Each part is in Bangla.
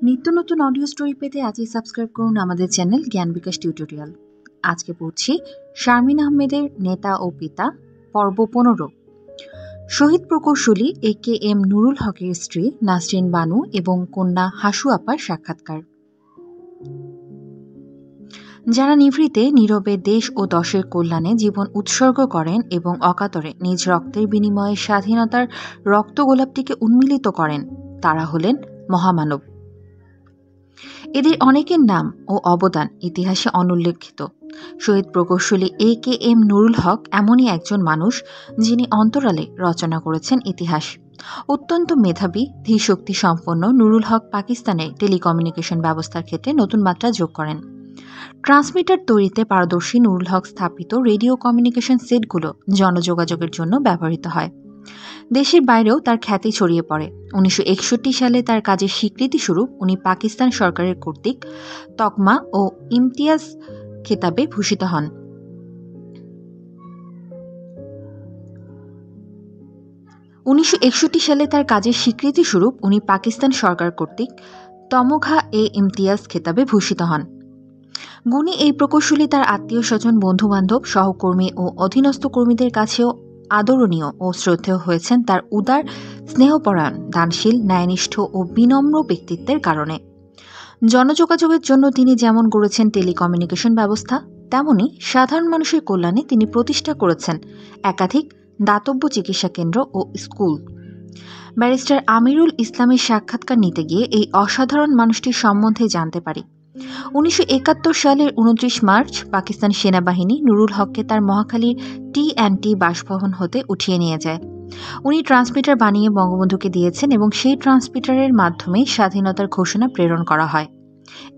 নিত্য নতুন অডিও স্টোরি পেতে আজই সাবস্ক্রাইব করুন আমাদের চ্যানেল জ্ঞান বিকাশ টিউটোরিয়াল। আজকে পড়ছি শারমিন আহমেদের নেতা ও পিতা, পর্ব 15। শহীদ প্রকৌশলী AKM নুরুল হকের স্ত্রী নাসরিন বানু এবং কন্যা হাসু আপার সাক্ষাৎকার। যারা নিভৃতে নীরবে দেশ ও দশের কল্যাণে জীবন উৎসর্গ করেন এবং অকাতরে নিজ রক্তের বিনিময়ে স্বাধীনতার রক্তগোলাপটিকে উন্মিলিত করেন, তারা হলেন মহামানব। এদের অনেকের নাম ও অবদান ইতিহাসে অনুল্লেখিত। শহীদ প্রকৌশলী AKM নুরুল হক এমনই একজন মানুষ যিনি অন্তরালে রচনা করেছেন ইতিহাস। অত্যন্ত মেধাবী, ধীশক্তি সম্পন্ন নুরুল হক পাকিস্তানের টেলিকমিউনিকেশন ব্যবস্থার ক্ষেত্রে নতুন মাত্রা যোগ করেন। ট্রান্সমিটার তৈরিতে পারদর্শী নুরুল হক স্থাপিত রেডিও কমিউনিকেশন সেটগুলো জনযোগাযোগের জন্য ব্যবহৃত হয়। দেশের বাইরেও তার খ্যাতি ছড়িয়ে পড়ে। 1961 সালে তার কাজের স্বীকৃতিস্বরূপ উনি পাকিস্তান সরকারের কর্তৃক তকমা ও ইমতিয়াজ খেতাবে ভূষিত হন। ইমতিয়াজ খেতাবে ভূষিত হন। গুণী এই প্রকৌশলী তার আত্মীয় স্বজন, বন্ধু বান্ধব, সহকর্মী ও অধীনস্থ কর্মীদের কাছেও আদরণীয় ও শ্রদ্ধেয় হয়েছেন তার উদার, স্নেহপরায়ণ, দানশীল, ন্যায়নিষ্ঠ ও বিনম্র ব্যক্তিত্বের কারণে। জনযোগাযোগের জন্য তিনি যেমন গড়েছেন টেলিকমিউনিকেশন ব্যবস্থা, তেমনি সাধারণ মানুষের কল্যাণে তিনি প্রতিষ্ঠা করেছেন একাধিক দাতব্য চিকিৎসা কেন্দ্র ও স্কুল। ব্যারিস্টার আমিরুল ইসলামের সাক্ষাৎকার নিতে গিয়ে এই অসাধারণ মানুষটির সম্বন্ধে জানতে পারি। 1971 সালের 29 মার্চ পাকিস্তান সেনাবাহিনী নুরুল হককে তার মহাখালীর TNT বাসভবন হতে উঠিয়ে নিয়ে যায়। উনি ট্রান্সমিটার বানিয়ে বঙ্গবন্ধুকে দিয়েছেন এবং সেই ট্রান্সমিটারের মাধ্যমে স্বাধীনতার ঘোষণা প্রেরণ করা হয়।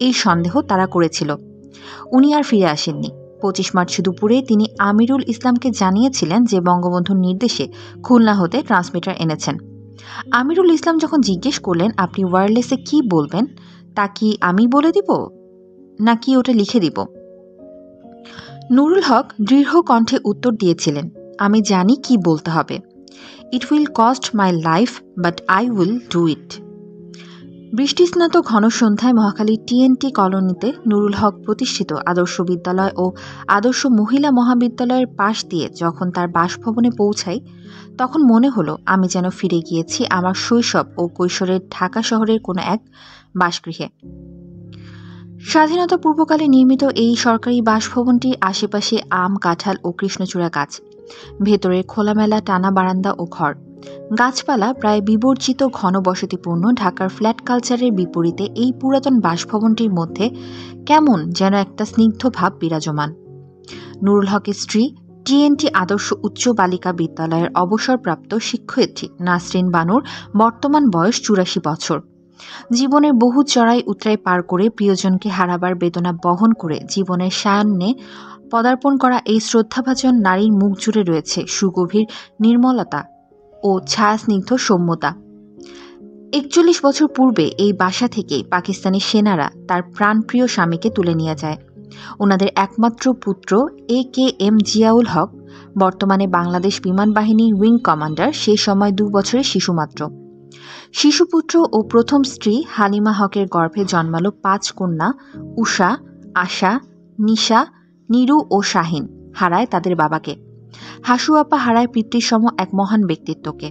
এই সন্দেহ তারা করেছিল। উনি আর ফিরে আসেননি। 25 মার্চ দুপুরে তিনি আমিরুল ইসলামকে জানিয়েছিলেন যে বঙ্গবন্ধুর নির্দেশে খুলনা হতে ট্রান্সমিটার এনেছেন। আমিরুল ইসলাম যখন জিজ্ঞেস করলেন, আপনি ওয়্যারলেসে কি বলবেন, তা কি আমি বলে দিব নাকি ওটা লিখে দিব? নুরুল হক দৃঢ় কণ্ঠে উত্তর দিয়েছিলেন, আমি জানি কি বলতে হবে। It will cost my life but I will do it. বৃষ্টিস্নাত ঘন সন্ধ্যায় মহাখালী TNT কলোনিতে নুরুল হক প্রতিষ্ঠিত আদর্শ বিদ্যালয় ও আদর্শ মহিলা মহাবিদ্যালয়ের পাশ দিয়ে যখন তার বাসভবনে পৌঁছাই, তখন মনে হলো আমি যেন ফিরে গিয়েছি আমার শৈশব ও কৈশোরের ঢাকা শহরের কোনো এক বাসগৃহে। স্বাধীনতা পূর্বকালে নির্মিত এই সরকারি বাসভবনটির আশেপাশে আম, কাঁঠাল ও কৃষ্ণচূড়া গাছ, ভেতরে খোলামেলা টানা বারান্দা ও ঘর, গাছপালা প্রায় বিবর্জিত ঘন বসতিপূর্ণ ঢাকার ফ্ল্যাট কালচারের বিপরীতে এই পুরাতন বাসভবনটির মধ্যে কেমন যেন একটা স্নিগ্ধ ভাব বিরাজমান। নুরুল হকের স্ত্রী, TNT আদর্শ উচ্চ বালিকা বিদ্যালয়ের অবসরপ্রাপ্ত শিক্ষয়িত্রী নাসরিন বানুর বর্তমান বয়স 84 বছর। জীবনের বহু চড়াই উতরাই পার করে প্রিয়জনকে হারাবার বেদনা বহন করে জীবনের সায়ান্নে পদার্পণ করা এই শ্রদ্ধাভাজন নারীর মুখ জুড়ে রয়েছে সুগভীর নির্মলতা ও ছায়াস্নিগ্ধ সৌম্যতা। 41 বছর পূর্বে এই বাসা থেকে পাকিস্তানি সেনারা তার প্রাণপ্রিয় স্বামীকে তুলে নিয়ে যায়। ওনাদের একমাত্র পুত্র AKM জিয়াউল হক, বর্তমানে বাংলাদেশ বিমান বাহিনীর উইং কমান্ডার, সে সময় 2 বছরের শিশু মাত্র। শিশুপুত্র ও প্রথম স্ত্রী হালিমা হকের গর্ভে জন্মালো 5 কন্যা। উষা, আশা, নিশা, নিরু ও শাহিন হারায় তাদের বাবাকে। হাসু আপা হারায় পিতৃসম এক মহান ব্যক্তিত্বকে।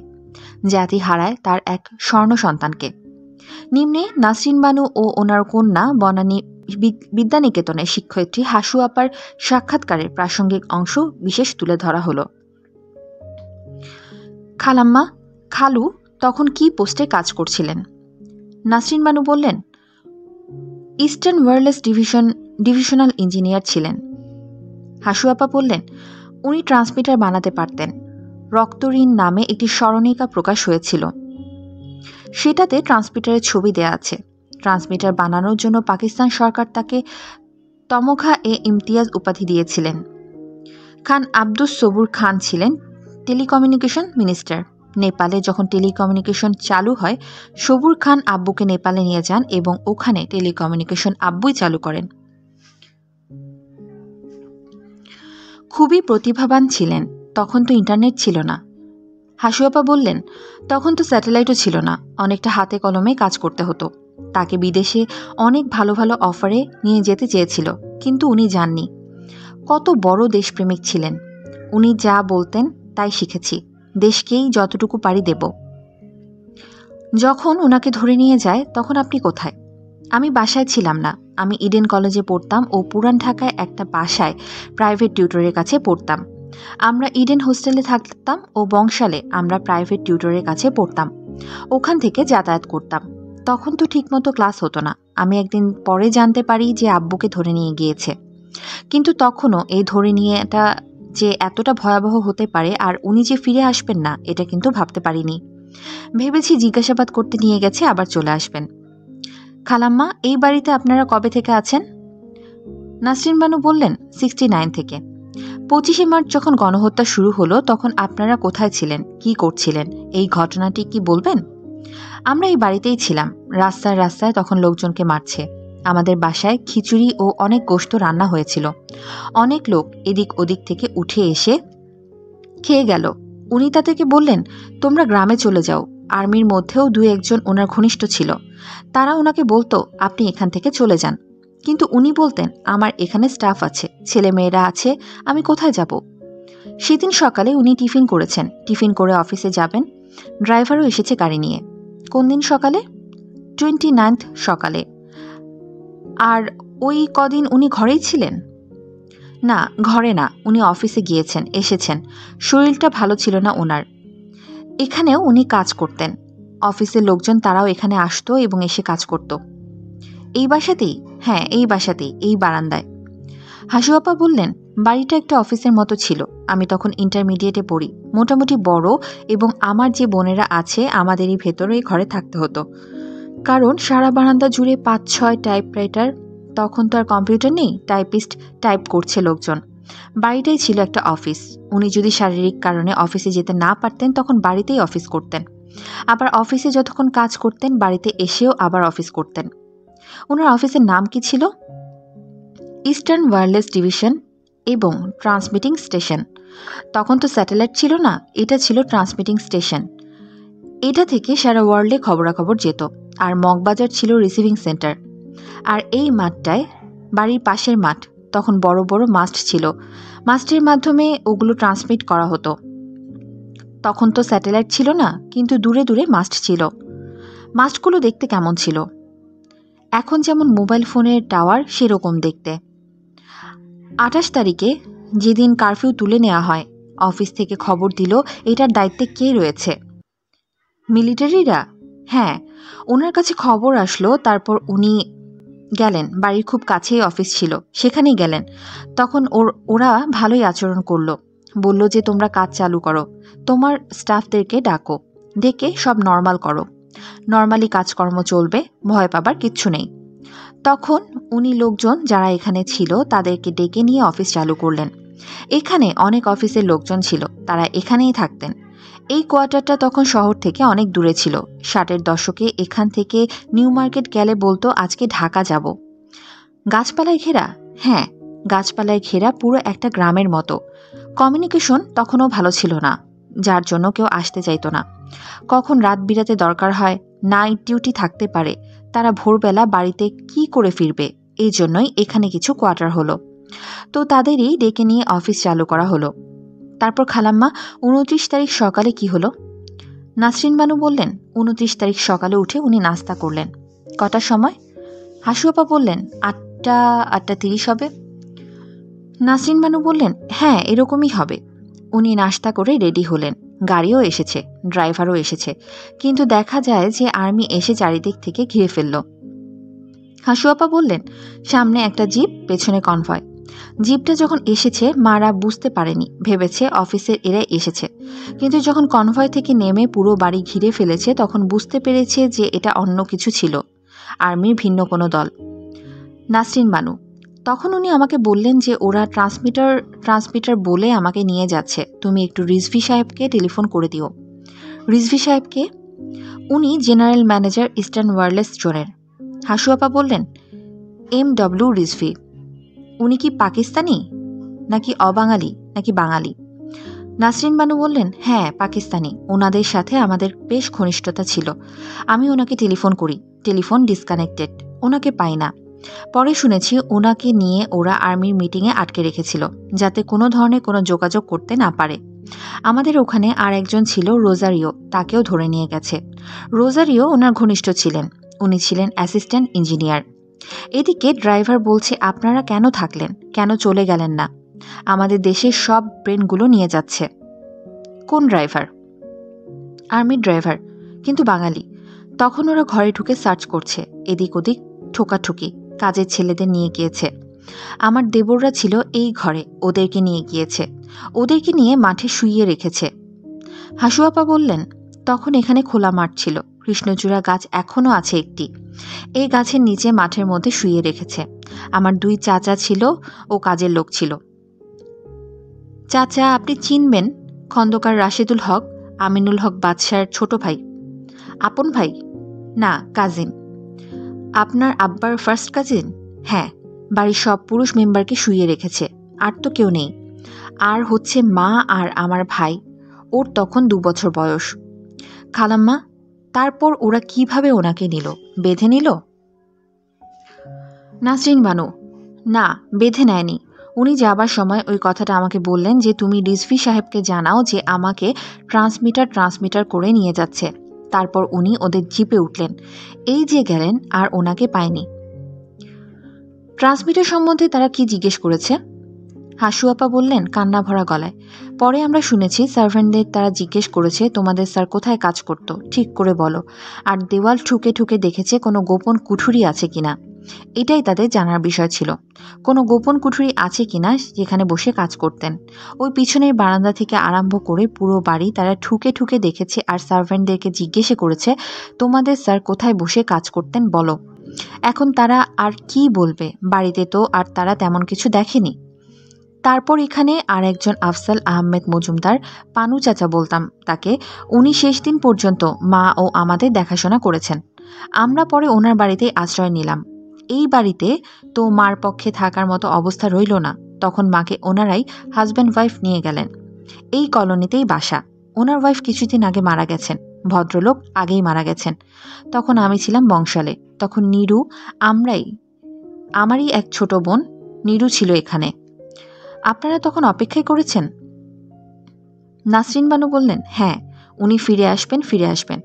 জাতি হারায় তার এক স্বর্ণ সন্তানকে। নিম্নে নাসরিন বানু ও ওনার কন্যা বনানী বিদ্যানিকেতনের শিক্ষয়িত্রী হাসু আপার সাক্ষাৎকারের প্রাসঙ্গিক অংশ বিশেষ তুলে ধরা হলো। খালাম্মা, খালু তখন কি পোস্টে কাজ করছিলেন? নাসরিন বানু বললেন, ইস্টার্ন ওয়্যারলেস ডিভিশনাল ইঞ্জিনিয়ার ছিলেন। হাসু আপা বললেন, উনি ট্রান্সমিটার বানাতে পারতেন। রক্তঋণ নামে একটি স্মরণিকা প্রকাশ হয়েছিল, সেটাতে ট্রান্সমিটারের ছবি দেয়া আছে। ট্রান্সমিটার বানানোর জন্য পাকিস্তান সরকার তাকে তমঘা-এ-ইমতিয়াজ উপাধি দিয়েছিলেন। খান আব্দুস সবুর খান ছিলেন টেলিকমিউনিকেশন মিনিস্টার। নেপালে যখন টেলিকমিউনিকেশন চালু হয়, সবুর খান আব্বুকে নেপালে নিয়ে যান এবং ওখানে টেলিকমিউনিকেশন আব্বুই চালু করেন। খুবই প্রতিভাবান ছিলেন। তখন তো ইন্টারনেট ছিল না। হাসু আপা বললেন, তখন তো স্যাটেলাইটও ছিল না, অনেকটা হাতে কলমে কাজ করতে হতো। তাকে বিদেশে অনেক ভালো ভালো অফারে নিয়ে যেতে চেয়েছিল, কিন্তু উনি যাননি। কত বড় দেশপ্রেমিক ছিলেন। উনি যা বলতেন তাই শিখেছি, দেশকেই যতটুকু পারি দেব। যখন ওনাকে ধরে নিয়ে যায় তখন আপনি কোথায়? আমি বাসায় ছিলাম না, আমি ইডেন কলেজে পড়তাম ও পুরান ঢাকায় একটা বাসায় প্রাইভেট টিউটরের কাছে পড়তাম। আমরা ইডেন হোস্টেলে থাকতাম ও বংশালে আমরা প্রাইভেট টিউটরের কাছে পড়তাম। ওখান থেকে যাতায়াত করতাম। তখন তো ঠিকমতো ক্লাস হতো না। আমি একদিন পরে জানতে পারি যে আব্বুকে ধরে নিয়ে গিয়েছে, কিন্তু তখনও এই ধরে নিয়েটা যে এতটা ভয়াবহ হতে পারে আর উনি যে ফিরে আসবেন না, এটা কিন্তু ভাবতে পারিনি। ভেবেছি জিজ্ঞাসাবাদ করতে নিয়ে গেছে, আবার চলে আসবেন। খালাম্মা, এই বাড়িতে আপনারা কবে থেকে আছেন? নাসরিন বানু বললেন, 69 থেকে। 25শে মার্চ যখন গণহত্যা শুরু হলো তখন আপনারা কোথায় ছিলেন, কি করছিলেন, এই ঘটনাটি কি বলবেন? আমরা এই বাড়িতেই ছিলাম। রাস্তায় রাস্তায় তখন লোকজনকে মারছে। আমাদের বাসায় খিচুড়ি ও অনেক গোশত রান্না হয়েছিল। অনেক লোক এদিক ওদিক থেকে উঠে এসে খেয়ে গেল। উনি তাদেরকে বললেন, তোমরা গ্রামে চলে যাও। আর্মির মধ্যেও 2-1 জন ওনার ঘনিষ্ঠ ছিল। তারা ওনাকে বলতো, আপনি এখান থেকে চলে যান। কিন্তু উনি বলতেন, আমার এখানে স্টাফ আছে, ছেলে মেয়েরা আছে, আমি কোথায় যাব? সেদিন সকালে উনি টিফিন করেছেন, টিফিন করে অফিসে যাবেন। ড্রাইভারও এসেছে গাড়ি নিয়ে। কোন দিন সকালে? 29 সকালে। আর ওই কদিন উনি ঘরেই ছিলেন? না, ঘরে না, উনি অফিসে গিয়েছেন, এসেছেন। শরীরটা ভালো ছিল না ওনার। এখানেও উনি কাজ করতেন। অফিসের লোকজন তারাও এখানে আসতো এবং এসে কাজ করত। এই বাসাতেই? হ্যাঁ, এই বাসাতেই, এই বারান্দায়। হাসু আপা বললেন, বাড়িটা একটা অফিসের মতো ছিল। আমি তখন ইন্টারমিডিয়েটে পড়ি, মোটামুটি বড়, এবং আমার যে বোনেরা আছে আমাদেরই ভেতরে এই ঘরে থাকতে হতো, কারণ সারা বারান্দা জুড়ে 5-6 টাইপরাইটার। তখন তো আর কম্পিউটার নেই, টাইপিস্ট টাইপ করছে লোকজন। বাড়িটাই ছিল একটা অফিস। উনি যদি শারীরিক কারণে অফিসে যেতে না পারতেন তখন বাড়িতেই অফিস করতেন। আবার অফিসে যতক্ষণ কাজ করতেন বাড়িতে এসেও আবার অফিস করতেন। ওনার অফিসের নাম কি ছিল? ইস্টার্ন ওয়্যারলেস ডিভিশন এবং ট্রান্সমিটিং স্টেশন। তখন তো স্যাটেলাইট ছিল না, এটা ছিল ট্রান্সমিটিং স্টেশন। এটা থেকে সারা ওয়ার্ল্ডে খবরাখবর যেত। আর মগবাজার ছিল রিসিভিং সেন্টার। আর এই মাঠটায়, বাড়ির পাশের মাঠ, তখন বড় বড় মাস্ট ছিল। মাস্টের মাধ্যমে ওগুলো ট্রান্সমিট করা হতো। তখন তো স্যাটেলাইট ছিল না, কিন্তু দূরে দূরে মাস্ট ছিল। মাস্টগুলো দেখতে কেমন ছিল? এখন যেমন মোবাইল ফোনের টাওয়ার, সেরকম দেখতে। 28 তারিখে, যেদিন কারফিউ তুলে নেওয়া হয়, অফিস থেকে খবর দিল এটার দায়িত্বে কে রয়েছে। মিলিটারিরা? হ্যাঁ, ওনার কাছে খবর আসলো, তারপর উনি গেলেন। বাড়ির খুব কাছেই অফিস ছিল, সেখানেই গেলেন। তখন ওরা ভালোই আচরণ করলো। বলল যে তোমরা কাজ চালু করো, তোমার স্টাফদেরকে ডাকো, ডেকে সব নর্মাল করো, নর্মালি কাজকর্ম চলবে, ভয় পাবার কিচ্ছু নেই। তখন উনি লোকজন যারা এখানে ছিল তাদেরকে ডেকে নিয়ে অফিস চালু করলেন। এখানে অনেক অফিসের লোকজন ছিল, তারা এখানেই থাকতেন। এই কোয়ার্টারটা তখন শহর থেকে অনেক দূরে ছিল। 60-এর দশকে এখান থেকে নিউ মার্কেট গেলে বলতো আজকে ঢাকা যাব। গাছপালায় ঘেরা? হ্যাঁ, গাছপালায় ঘেরা পুরো একটা গ্রামের মতো। কমিউনিকেশন তখনও ভালো ছিল না, যার জন্য কেউ আসতে চাইতো না। কখন রাত বিরাতে দরকার হয়, নাইট ডিউটি থাকতে পারে, তারা ভোরবেলা বাড়িতে কি করে ফিরবে, এই জন্যই এখানে কিছু কোয়ার্টার হলো। তো তাদেরই ডেকে নিয়ে অফিস চালু করা হলো। তারপর খালাম্মা, 29 তারিখ সকালে কি হলো? নাসরিন বানু বললেন, 29 তারিখ সকালে উঠে উনি নাস্তা করলেন। কটার সময়? হাসু আপা বললেন, 8টা-8:30 হবে। নাসরিন বানু বললেন, হ্যাঁ, এরকমই হবে। উনি নাস্তা করে রেডি হলেন। গাড়িও এসেছে, ড্রাইভারও এসেছে, কিন্তু দেখা যায় যে আর্মি এসে চারিদিক থেকে ঘিরে ফেলল। হাসু আপা বললেন, সামনে একটা জিপ, পেছনে কনভয়। জিপটা যখন এসেছে মারা বুঝতে পারেনি, ভেবেছে অফিসের এরাই এসেছে। কিন্তু যখন কনভয় থেকে নেমে পুরো বাড়ি ঘিরে ফেলেছে তখন বুঝতে পেরেছে যে এটা অন্য কিছু ছিল, আর্মির ভিন্ন কোনো দল। নাসরিন বানু, তখন উনি আমাকে বললেন যে ওরা ট্রান্সমিটার বলে আমাকে নিয়ে যাচ্ছে, তুমি একটু রিজভি সাহেবকে টেলিফোন করে দিও। রিজভি সাহেবকে? উনি জেনারেল ম্যানেজার ইস্টার্ন ওয়্যারলেস জোনের। হাসু আপা বললেন, MW রিজভি। উনি কি পাকিস্তানি নাকি অবাঙালি নাকি বাঙালি? নাসরিন বানু বললেন, হ্যাঁ, পাকিস্তানি। ওনাদের সাথে আমাদের বেশ ঘনিষ্ঠতা ছিল, আমি ওনাকে টেলিফোন করি। টেলিফোন ডিসকানেক্টেড, ওনাকে পাই না। পরে শুনেছি ওনাকে নিয়ে ওরা আর্মির মিটিংয়ে আটকে রেখেছিল, যাতে কোনো ধরনের কোনো যোগাযোগ করতে না পারে। আমাদের ওখানে আর একজন ছিল রোজারিও, তাকেও ধরে নিয়ে গেছে। রোজারিও ওনার ঘনিষ্ঠ ছিলেন, উনি ছিলেন অ্যাসিস্ট্যান্ট ইঞ্জিনিয়ার। এদিকে ড্রাইভার বলছে আপনারা কেন থাকলেন, কেন চলে গেলেন না? আমাদের দেশের সব ব্রেনগুলো নিয়ে যাচ্ছে। কোন ড্রাইভার? আর্মির ড্রাইভার, কিন্তু বাঙালি। তখন ওরা ঘরে ঢুকে সার্চ করছে, এদিক ওদিক ঠোকাঠুকি, কাজের ছেলেদের নিয়ে গিয়েছে। আমার দেবররা ছিল এই ঘরে, ওদেরকে নিয়ে গিয়েছে, ওদেরকে নিয়ে মাঠে শুইয়ে রেখেছে। হাসু আপা বললেন, তখন এখানে খোলা মাঠ ছিল, কৃষ্ণচূড়া গাছ এখনও আছে একটি। এই গাছের নিচে মাঠের মধ্যে শুইয়ে রেখেছে। আমার 2 চাচা ছিল ও কাজের লোক ছিল। চাচা আপনি চিনবেন, খন্দকার রাশেদুল হক, আমিনুল হক বাদশার ছোট ভাই। আপন ভাই? না, কাজিন। আপনার আব্বার ফার্স্ট কাজিন? হ্যাঁ। বাড়ির সব পুরুষ মেম্বারকে শুইয়ে রেখেছে, আর তো কেউ নেই। আর হচ্ছে মা আর আমার ভাই, ওর তখন 2 বছর বয়স। খালাম্মা, তারপর ওরা কিভাবে ওনাকে নিল? বেঁধে নিল? নাসরিন বানু, না, বেঁধে নেয়নি। উনি যাবার সময় ওই কথাটা আমাকে বললেন যে তুমি রিজভী সাহেবকে জানাও যে আমাকে ট্রান্সমিটার করে নিয়ে যাচ্ছে। তারপর উনি ওদের জিপে উঠলেন, এই যে গেলেন, আর ওনাকে পায়নি। ট্রান্সমিটার সম্বন্ধে তারা কি জিজ্ঞেস করেছে? হাসু আপা বললেন কান্না ভরা গলায়, পরে আমরা শুনেছি সার্ভেন্টদের তারা জিজ্ঞেস করেছে তোমাদের স্যার কোথায় কাজ করতো, ঠিক করে বলো। আর দেওয়াল ঠুকে ঠুকে দেখেছে কোনো গোপন কুঠুরি আছে কিনা। এটাই তাদের জানার বিষয় ছিল, কোনো গোপন কুঠুরি আছে কিনা যেখানে বসে কাজ করতেন। ওই পিছনের বারান্দা থেকে আরম্ভ করে পুরো বাড়ি তারা ঠুকে ঠুকে দেখেছে, আর সার্ভেন্টদেরকে জিজ্ঞেসে করেছে তোমাদের স্যার কোথায় বসে কাজ করতেন বলো। এখন তারা আর কি বলবে, বাড়িতে তো আর তারা তেমন কিছু দেখেনি। তারপর এখানে আর একজন আফসাল আহমেদ মজুমদার, পানু চাচা বলতাম তাকে, উনি শেষ দিন পর্যন্ত মা ও আমাদের দেখাশোনা করেছেন। আমরা পরে ওনার বাড়িতেই আশ্রয় নিলাম। এই বাড়িতে তো মার পক্ষে থাকার মতো অবস্থা রইল না, তখন মাকে ওনারাই হাজব্যান্ড ওয়াইফ নিয়ে গেলেন। এই কলোনিতেই বাসা। ওনার ওয়াইফ কিছুদিন আগে মারা গেছেন, ভদ্রলোক আগেই মারা গেছেন। তখন আমি ছিলাম বংশালে, তখন নীরু, আমারই এক ছোট বোন নীরু ছিল এখানে। আপনারা তখন অপেক্ষাই করেছেন? নাসরিন বানু বললেন, হ্যাঁ, উনি ফিরে আসবেন।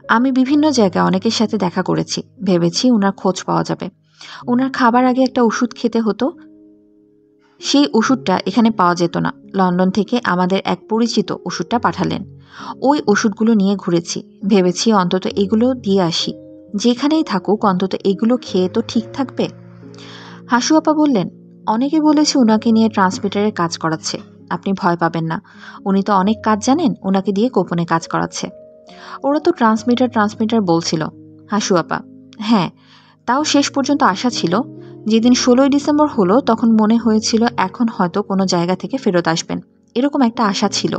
আমি বিভিন্ন জায়গায় অনেকের সাথে দেখা করেছি, ভেবেছি উনার খোঁজ পাওয়া যাবে। উনার খাবার আগে একটা ওষুধ খেতে হতো, সেই ওষুধটা এখানে পাওয়া যেত না। লন্ডন থেকে আমাদের এক পরিচিত ওষুধটা পাঠালেন। ওই ওষুধগুলো নিয়ে ঘুরেছি, ভেবেছি অন্তত এগুলো দিয়ে আসি। যেখানেই থাকুক অন্তত এগুলো খেয়ে তো ঠিক থাকবে। হাসু আপা বললেন, অনেকে বলেছে ওনাকে নিয়ে ট্রান্সমিটারে কাজ করাচ্ছে। আপনি ভয় পাবেন না, উনি তো অনেক কাজ জানেন, ওনাকে দিয়ে গোপনে কাজ করাচ্ছে। ওরা তো ট্রান্সমিটার বলছিল। হাসু আপা, হ্যাঁ, তাও শেষ পর্যন্ত আশা ছিল। যেদিন 16ই ডিসেম্বর হলো তখন মনে হয়েছিল এখন হয়তো কোনো জায়গা থেকে ফেরত আসবেন, এরকম একটা আশা ছিল।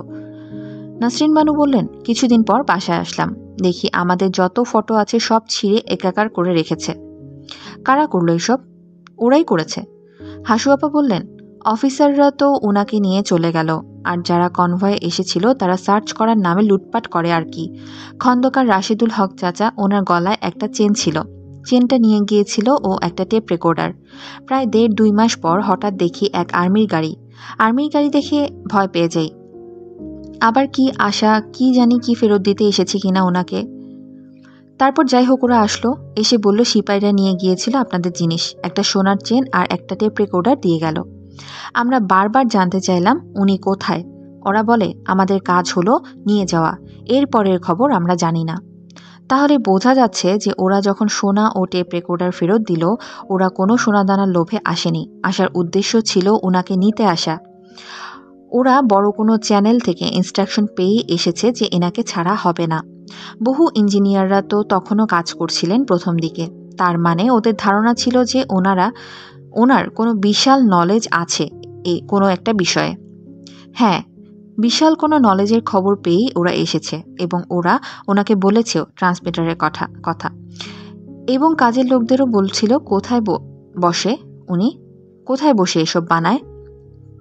নাসরিন বানু বললেন, কিছুদিন পর বাসায় আসলাম, দেখি আমাদের যত ফটো আছে সব ছিঁড়ে একাকার করে রেখেছে। কারা করলো এসব? ওরাই করেছে। হাসু আপা বললেন, অফিসাররা তো ওনাকে নিয়ে চলে গেল, আর যারা কনভয়ে এসেছিল তারা সার্চ করার নামে লুটপাট করে আর কি। খন্দকার রাশেদুল হক চাচা, ওনার গলায় একটা চেন ছিল, চেনটা নিয়ে গিয়েছিল ও একটা টেপ রেকর্ডার। প্রায় 1.5-2 মাস পর হঠাৎ দেখি এক আর্মির গাড়ি দেখে ভয় পেয়ে যাই। আবার কি আশা কি জানি কি ফেরত দিতে এসেছি কিনা ওনাকে। তারপর যাই হোক ওরা আসলো, এসে বলল সিপাহীরা নিয়ে গিয়েছিল আপনাদের জিনিস, একটা সোনার চেন আর একটা টেপ রেকর্ডার দিয়ে গেল। আমরা বারবার জানতে চাইলাম উনি কোথায়। ওরা বলে আমাদের কাজ হলো নিয়ে যাওয়া, এর পরের খবর আমরা জানি না। তাহলে বোঝা যাচ্ছে যে ওরা যখন সোনা ও টেপ রেকর্ডার ফেরত দিল, ওরা কোনো সোনাদানার লোভে আসেনি, আসার উদ্দেশ্য ছিল ওনাকে নিতে আসা। ওরা বড় কোনো চ্যানেল থেকে ইনস্ট্রাকশন পেয়ে এসেছে যে এনাকে ছাড়া হবে না। বহু ইঞ্জিনিয়াররা তো তখনও কাজ করছিলেন প্রথম দিকে, তার মানে ওদের ধারণা ছিল যে ওনার কোনো বিশাল নলেজ আছে কোনো একটা বিষয়ে। হ্যাঁ, বিশাল কোনো নলেজের খবর পেয়েই ওরা এসেছে, এবং ওরা ওনাকে বলেছেও ট্রান্সমিটারের কথা, এবং কাজের লোকদেরও বলছিল কোথায় বসে এসব বানায়।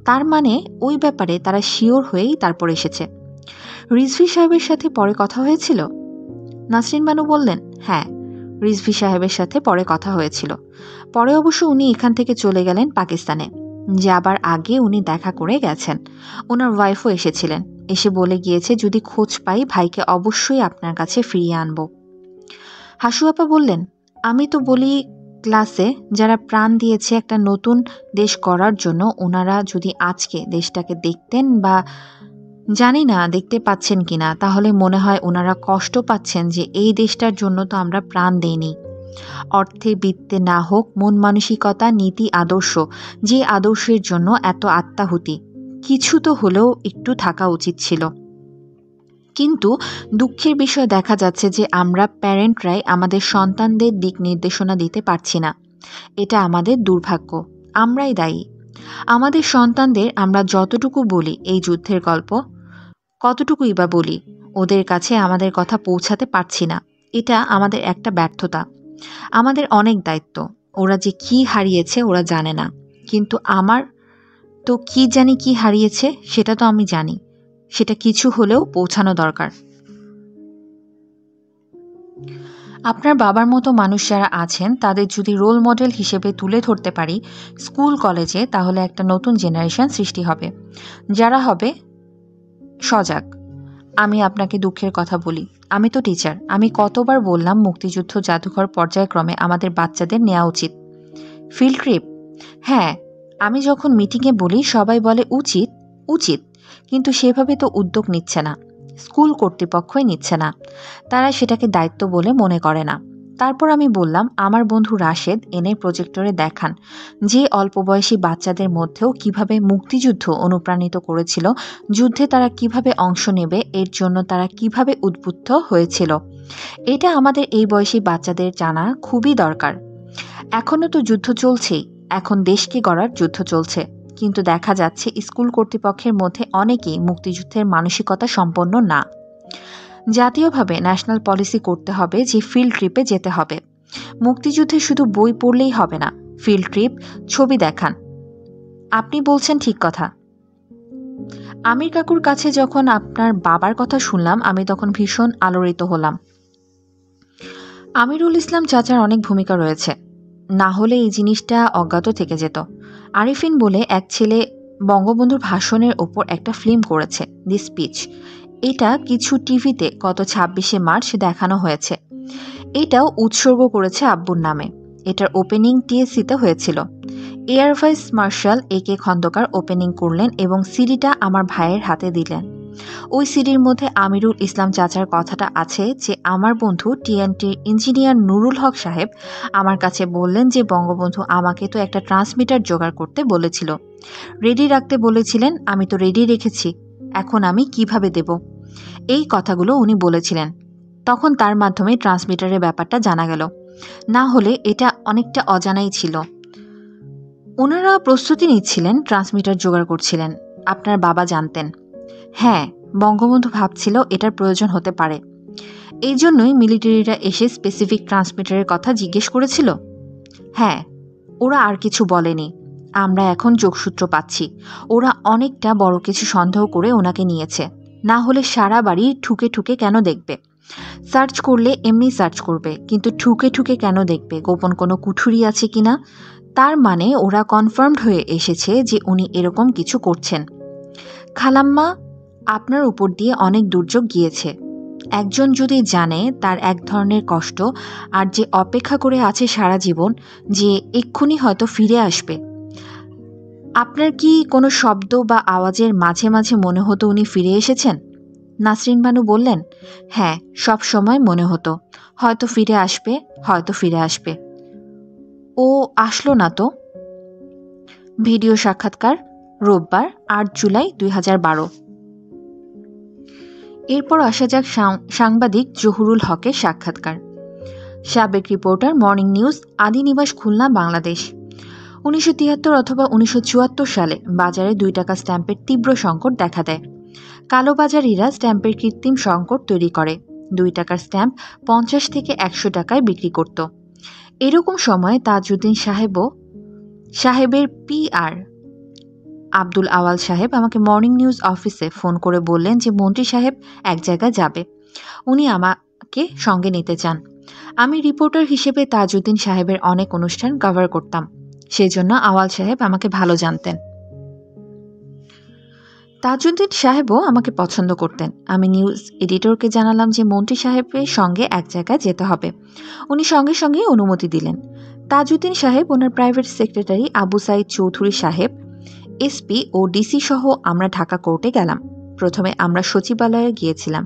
তার মানে ওই ব্যাপারে তারা শিওর হয়েই তারপর এসেছে। রিজভী সাহেবের সাথে পরে কথা হয়েছিল? নাসরিন বানু বললেন, হ্যাঁ, রিজভী সাহেবের সাথে পরে কথা হয়েছিল। পরে অবশ্য উনি এখান থেকে চলে গেলেন পাকিস্তানে। যাবার আগে উনি দেখা করে গেছেন। ওনার ওয়াইফও এসেছিলেন, এসে বলে গিয়েছে যদি খোঁজ পাই ভাইকে অবশ্যই আপনার কাছে ফিরিয়ে আনব। হাসু আপা বললেন, আমি তো বলি ক্লাসে যারা প্রাণ দিয়েছে একটা নতুন দেশ গড়ার জন্য, ওনারা যদি আজকে দেশটাকে দেখতেন, বা জানি না দেখতে পাচ্ছেন কিনা, তাহলে মনে হয় ওনারা কষ্ট পাচ্ছেন যে এই দেশটার জন্য তো আমরা প্রাণ দেইনি। অর্থে বিত্তে না হোক, মন মানসিকতা, নীতি, আদর্শ, যে আদর্শের জন্য এত আত্মাহুতি, কিছু তো হলেও একটু থাকা উচিত ছিল। কিন্তু দুঃখের বিষয় দেখা যাচ্ছে যে আমরা প্যারেন্টরাই আমাদের সন্তানদের দিক নির্দেশনা দিতে পারছি না। এটা আমাদের দুর্ভাগ্য, আমরাই দায়ী। আমাদের সন্তানদের আমরা যতটুকু বলি এই যুদ্ধের গল্প, কতটুকুই বা বলি, ওদের কাছে আমাদের কথা পৌঁছাতে পারছি না। এটা আমাদের একটা ব্যর্থতা। আমাদের অনেক দায়িত্ব। ওরা যে কি হারিয়েছে ওরা জানে না, কিন্তু আমার তো কি জানি কি হারিয়েছে, সেটা তো আমি জানি। সেটা কিছু হলেও পৌঁছানো দরকার। আপনার বাবার মতো মানুষ যারা আছেন তাদের যদি রোল মডেল হিসেবে তুলে ধরতে পারি স্কুল কলেজে, তাহলে একটা নতুন জেনারেশন সৃষ্টি হবে, যারা হবে সজাগ। আমি আপনাকে দুঃখের কথা বলি, আমি তো টিচার। আমি কতবার বললাম মুক্তিযুদ্ধ জাদুঘর পর্যায়ক্রমে আমাদের বাচ্চাদের নেওয়া উচিত। ফিল্ড ট্রিপ, হ্যাঁ, আমি যখন মিটিংয়ে বলি সবাই বলে উচিত উচিত, কিন্তু সেভাবে তো উদ্যোগ নিচ্ছে না, স্কুল কর্তৃপক্ষই নিচ্ছে না। তারা সেটাকে দায়িত্ব বলে মনে করে না। তারপর আমি বললাম আমার বন্ধু রাশেদ এনে প্রজেক্টরে দেখান যে অল্প বয়সী বাচ্চাদের মধ্যেও কিভাবে মুক্তিযুদ্ধ অনুপ্রাণিত করেছিল, যুদ্ধে তারা কিভাবে অংশ নেবে, এর জন্য তারা কিভাবে উদ্বুদ্ধ হয়েছিল। এটা আমাদের এই বয়সী বাচ্চাদের জানা খুবই দরকার। এখনও তো যুদ্ধ চলছেই, এখন দেশকে গড়ার যুদ্ধ চলছে, কিন্তু দেখা যাচ্ছে স্কুল কর্তৃপক্ষের মধ্যে অনেকেই মুক্তিযুদ্ধের মানসিকতা সম্পন্ন না। জাতীয়ভাবে ন্যাশনাল পলিসি করতে হবে যে ফিল্ড ট্রিপে যেতে হবে। মুক্তিযুদ্ধে শুধু বই পড়লেই হবে না, ফিল্ড ট্রিপ, ছবি দেখান। আপনি বলছেন ঠিক কথা। আমির কাকুর কাছে যখন আপনার বাবার কথা শুনলাম আমি তখন ভীষণ আলোড়িত হলাম। আমিরুল ইসলাম চাচার অনেক ভূমিকা রয়েছে, না হলে এই জিনিসটা অজ্ঞাত থেকে যেত। আরিফিন বলে এক ছেলে বঙ্গবন্ধুর ভাষণের ওপর একটা ফিল্ম করেছে, দি স্পিচ। এটা কিছু টিভিতে গত 26শে মার্চ দেখানো হয়েছে। এটাও উৎসর্গ করেছে আব্বুর নামে। এটার ওপেনিং টিএসসিতে হয়েছিল। Air vice marshal A K Khandakar opening করলেন এবং সিডিটা আমার ভাইয়ের হাতে দিলেন। ওই সিডির মধ্যে আমিরুল ইসলাম চাচার কথাটা আছে যে আমার বন্ধু টিএনটির ইঞ্জিনিয়ার নুরুল হক সাহেব আমার কাছে বললেন যে বঙ্গবন্ধু আমাকে তো একটা ট্রান্সমিটার জোগাড় করতে বলেছিল, রেডি রাখতে বলেছিলেন, আমি তো রেডি রেখেছি, এখন আমি কিভাবে দেব। এই কথাগুলো উনি বলেছিলেন। তখন তার মাধ্যমে ট্রান্সমিটারের ব্যাপারটা জানা গেল, না হলে এটা অনেকটা অজানাই ছিল। ওনারা প্রস্তুতি নিচ্ছিলেন, ট্রান্সমিটার জোগাড় করছিলেন, আপনার বাবা জানতেন। হ্যাঁ, বঙ্গবন্ধু ভাবছিল এটার প্রয়োজন হতে পারে, এই জন্যই মিলিটারিরা এসে স্পেসিফিক ট্রান্সমিটারের কথা জিজ্ঞেস করেছিল। হ্যাঁ, ওরা আর কিছু বলেনি। আমরা এখন যোগসূত্র পাচ্ছি, ওরা অনেকটা বড় কিছু সন্দেহ করে ওনাকে নিয়েছে, না হলে সারা বাড়ি ঠুকে ঠুকে কেন দেখবে। সার্চ করলে এমনি সার্চ করবে, কিন্তু ঠুকে ঠুকে কেন দেখবে গোপন কোনো কুঠুরি আছে কিনা। তার মানে ওরা কনফার্মড হয়ে এসেছে যে উনি এরকম কিছু করছেন। খালাম্মা, আপনার উপর দিয়ে অনেক দুর্যোগ গিয়েছে। একজন যদি জানে তার এক ধরনের কষ্ট, আর যে অপেক্ষা করে আছে সারা জীবন যে এক্ষুনি হয়তো ফিরে আসবে। আপনার কি কোনো শব্দ বা আওয়াজের মাঝে মাঝে মনে হতো উনি ফিরে এসেছেন? নাসরিন বানু বললেন, হ্যাঁ, সব সময় মনে হতো হয়তো ফিরে আসবে, হয়তো ফিরে আসবে। ও আসলো না তো। ভিডিও সাক্ষাৎকার, রোববার 8 জুলাই 2012। এরপর আসা যাক সাংবাদিক জহুরুল হকের সাক্ষাৎকার। সাবেক রিপোর্টার, মর্নিং নিউজ, আদিনিবাস, খুলনা, বাংলাদেশ। 1973 অথবা 1974 সালে বাজারে 2 টাকা স্ট্যাম্পের তীব্র সংকট দেখা দেয়। কালোবাজারিরা স্ট্যাম্পের কৃত্রিম সংকট তৈরি করে 2 টাকার স্ট্যাম্প 50 থেকে 100 টাকায় বিক্রি করত। এরকম সময় তাজউদ্দিন সাহেবের পিআর আব্দুল আওয়াল সাহেব আমাকে মর্নিং নিউজ অফিসে ফোন করে বললেন যে মন্ত্রী সাহেব এক জায়গায় যাবে, উনি আমাকে সঙ্গে নিতে চান। আমি রিপোর্টার হিসেবে তাজউদ্দিন সাহেবের অনেক অনুষ্ঠান কভার করতাম, সেজন্য আওয়াল সাহেব আমাকে ভালো জানতেন। তাজউদ্দিন সাহেবও আমাকে পছন্দ করতেন। আমি নিউজ এডিটরকে জানালাম যে মন্ত্রী সাহেবের সঙ্গে এক জায়গায় যেতে হবে। উনি সঙ্গে সঙ্গে অনুমতি দিলেন। তাজউদ্দিন সাহেব, ওনার প্রাইভেট সেক্রেটারি আবু সাইদ চৌধুরী সাহেব, এসপি ও ডিসি সহ আমরা ঢাকা কোর্টে গেলাম। প্রথমে আমরা সচিবালয়ে গিয়েছিলাম।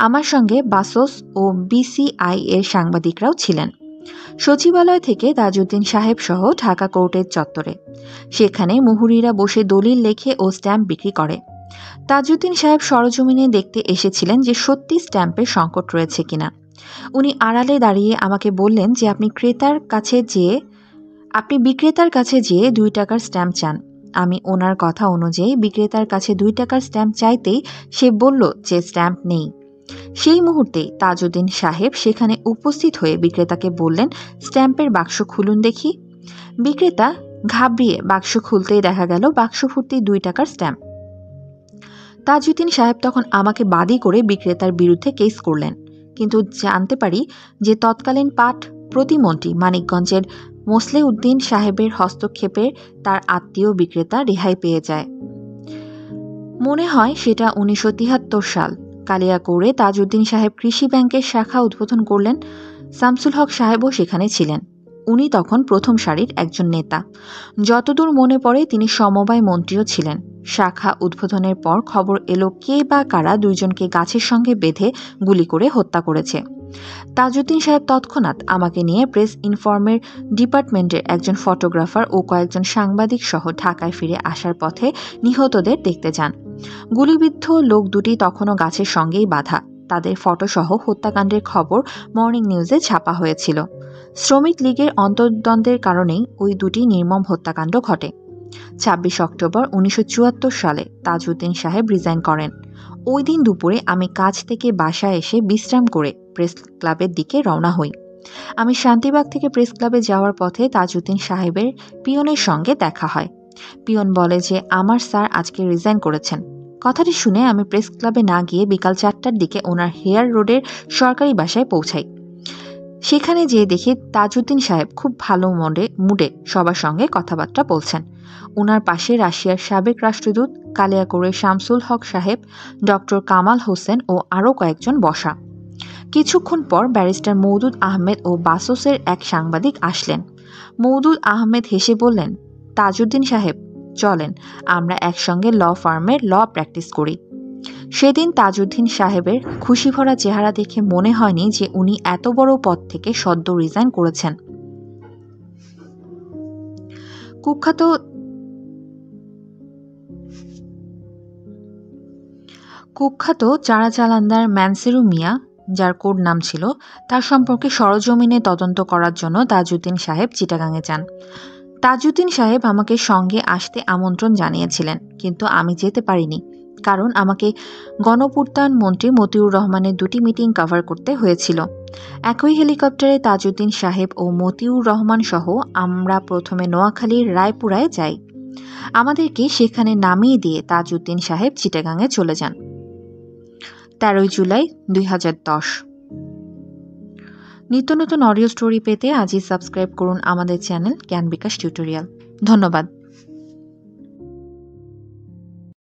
আমার সঙ্গে বাসস ও বিসিআই এর সাংবাদিকরাও ছিলেন। সচিবালয় থেকে তাজউদ্দিন সাহেব সহ ঢাকা কোর্টের চত্বরে। সেখানে মুহুরিরা বসে দলিল লেখে ও স্ট্যাম্প বিক্রি করে। তাজউদ্দিন সাহেব সরজমিনে দেখতে এসেছিলেন যে সত্যি স্ট্যাম্পের সংকট রয়েছে কিনা। উনি আড়ালে দাঁড়িয়ে আমাকে বললেন যে আপনি বিক্রেতার কাছে যেয়ে 2 টাকার স্ট্যাম্প চান। আমি ওনার কথা অনুযায়ী বিক্রেতার কাছে 2 টাকার স্ট্যাম্প চাইতেই সে বলল যে স্ট্যাম্প নেই। সেই মুহূর্তেই তাজউদ্দিন সাহেব সেখানে উপস্থিত হয়ে বিক্রেতাকে বললেন, স্ট্যাম্পের বাক্স খুলুন দেখি। বিক্রেতা ঘাবড়িয়ে বাক্স খুলতেই দেখা গেল বাক্স ভর্তি 2 টাকার স্ট্যাম্প। তাজউদ্দিন সাহেব তখন আমাকে বাদী করে বিক্রেতার বিরুদ্ধে কেস করলেন, কিন্তু জানতে পারি যে তৎকালীন পাট প্রতিমন্ত্রী মানিকগঞ্জের মোসলেউদ্দিন সাহেবের হস্তক্ষেপে তার আত্মীয় বিক্রেতা রেহাই পেয়ে যায়। মনে হয় সেটা 1973 সাল। কালিয়াকৈরে তাজউদ্দিন সাহেব কৃষি ব্যাংকের শাখা উদ্বোধন করলেন। শামসুল হক সাহেবও সেখানে ছিলেন। উনি তখন প্রথম সারির একজন নেতা। যতদূর মনে পড়ে তিনি সমবায় মন্ত্রীও ছিলেন। শাখা উদ্বোধনের পর খবর এলো কে বা কারা 2 জনকে গাছের সঙ্গে বেঁধে গুলি করে হত্যা করেছে। তাজউদ্দিন সাহেব তৎক্ষণাৎ আমাকে নিয়ে প্রেস ইনফর্মের ডিপার্টমেন্টের একজন ফটোগ্রাফার ও কয়েকজন সাংবাদিক সহ ঢাকায় ফিরে আসার পথে নিহতদের দেখতে যান। গুলিবিদ্ধ লোক দুটি তখনও গাছের সঙ্গেই বাঁধা। তাদের ফটোসহ হত্যাকাণ্ডের খবর মর্নিং নিউজে ছাপা হয়েছিল। শ্রমিক লীগের অন্তর্দ্বন্দ্বের কারণেই ওই দুটি নির্মম হত্যাকাণ্ড ঘটে। 26 অক্টোবর 1974 সালে তাজউদ্দিন সাহেব রিজাইন করেন। ওই দিন দুপুরে আমি কাজ থেকে বাসায় এসে বিশ্রাম করে প্রেস ক্লাবের দিকে রওনা হই। আমি শান্তিবাগ থেকে প্রেস ক্লাবে যাওয়ার পথে তাজউদ্দিন সাহেবের পিয়নের সঙ্গে দেখা হয়। পিয়ন বলে যে আমার স্যার আজকে রিজাইন করেছেন। কথাটি শুনে আমি প্রেস ক্লাবে না গিয়ে বিকাল 4টার দিকে ওনার হেয়ার রোডের সরকারি বাসায় পৌঁছাই। সেখানে যেয়ে দেখি তাজউদ্দিন সাহেব খুব ভালো মুডে সবার সঙ্গে কথাবার্তা বলছেন। ওনার পাশে রাশিয়ার সাবেক রাষ্ট্রদূত কালিয়াকৈরের শামসুল হক সাহেব, ডক্টর কামাল হোসেন ও আরও কয়েকজন বসা। কিছুক্ষণ পর ব্যারিস্টার মওদুদ আহমেদ ও বাসসের এক সাংবাদিক আসলেন। মওদুদ আহমেদ হেসে বললেন, তাজউদ্দিন সাহেব, চলেন আমরা একসঙ্গে ল ফার্মের ল প্র্যাকটিস করি। সেদিন তাজউদ্দিন সাহেবের খুশিভরা চেহারা দেখে মনে হয়নি যে উনি এত বড় পদ থেকে সদ্য রিজাইন করেছেন। কুখ্যাত চারা চালান্দার ম্যানসেরু মিয়া, যার কোড নাম ছিল, তার সম্পর্কে সরজমিনে তদন্ত করার জন্য তাজউদ্দিন সাহেব চিটাগাঙে যান। তাজউদ্দিন সাহেব আমাকে সঙ্গে আসতে আমন্ত্রণ জানিয়েছিলেন, কিন্তু আমি যেতে পারিনি, কারণ আমাকে গণপূর্তায়ন মন্ত্রী মতিউর রহমানের 2টি মিটিং কভার করতে হয়েছিল। একই হেলিকপ্টারে তাজউদ্দিন সাহেব ও মতিউর রহমান সহ আমরা প্রথমে নোয়াখালীর রায়পুরায় যাই। আমাদেরকে সেখানে নামিয়ে দিয়ে তাজউদ্দিন সাহেব চিটাগাঙে চলে যান। 13 জুলাই 2010। নিত্য নতুন অডিও স্টোরি পেতে আজই সাবস্ক্রাইব করুন আমাদের চ্যানেল জ্ঞান বিকাশ টিউটোরিয়াল। ধন্যবাদ।